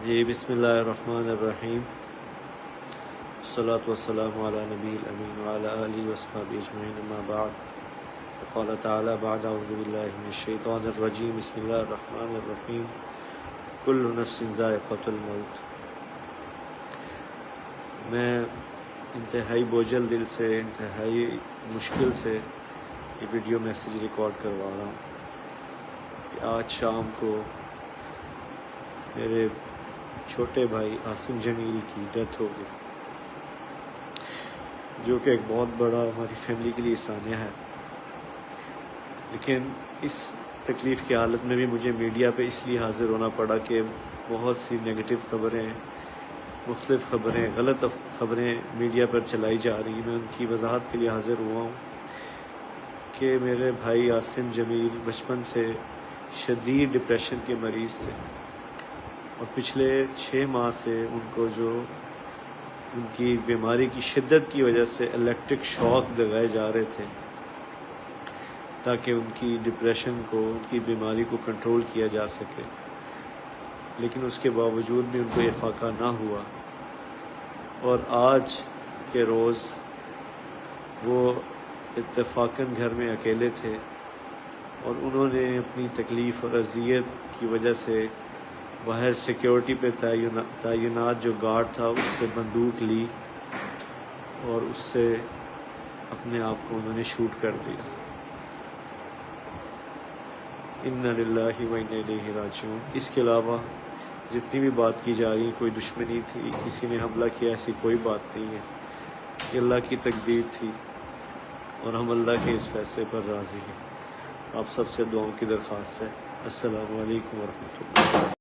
جی بسم اللہ الرحمن الرحیم، الصلاۃ والسلام علی نبی الامین وعلی آلہ وصحبہ اجمعین، اما بعد، فقال تعالی بعد اعوذ باللہ من الشیطان الرجیم، بسم اللہ الرحمن الرحیم، کل نفس ذائقۃ الموت۔ میں انتہائی بوجھل دل سے، انتہائی مشکل سے یہ ویڈیو میسیج ریکارڈ کروا رہا ہوں کہ آج شام کو میرے چھوٹے بھائی عاصم جمیل کی ڈیتھ ہو گئی، جو کہ ایک بہت بڑا ہماری فیملی کے لیے سانیہ ہے۔ لیکن اس تکلیف کی حالت میں بھی مجھے میڈیا پہ اس لیے حاضر ہونا پڑا کہ بہت سی نگیٹو خبریں، مختلف خبریں، غلط خبریں میڈیا پر چلائی جا رہی ہیں۔ میں ان کی وضاحت کے لیے حاضر ہوا ہوں کہ میرے بھائی عاصم جمیل بچپن سے شدید ڈپریشن کے مریض تھے، اور پچھلے 6 ماہ سے ان کو جو ان کی بیماری کی شدت کی وجہ سے الیکٹرک شاک لگائے جا رہے تھے تاکہ ان کی ڈپریشن کو، ان کی بیماری کو کنٹرول کیا جا سکے، لیکن اس کے باوجود بھی ان کو یہ فاقہ نہ ہوا۔ اور آج کے روز وہ اتفاقاً گھر میں اکیلے تھے، اور انہوں نے اپنی تکلیف اور اذیت کی وجہ سے باہر سیکیورٹی پہ تعینات جو گارڈ تھا اس سے بندوق لی اور اس سے اپنے آپ کو انہوں نے شوٹ کر دیا۔ انا للہ و انا الیہ راجعون۔ اس کے علاوہ جتنی بھی بات کی جا رہی ہے، کوئی دشمنی تھی، کسی نے حملہ کیا، ایسی کوئی بات نہیں ہے۔ یہ اللہ کی تقدیر تھی اور ہم اللہ کے اس فیصلے پر راضی ہیں۔ آپ سب سے دعاؤں کی درخواست ہے۔ السلام علیکم ورحمۃ اللہ۔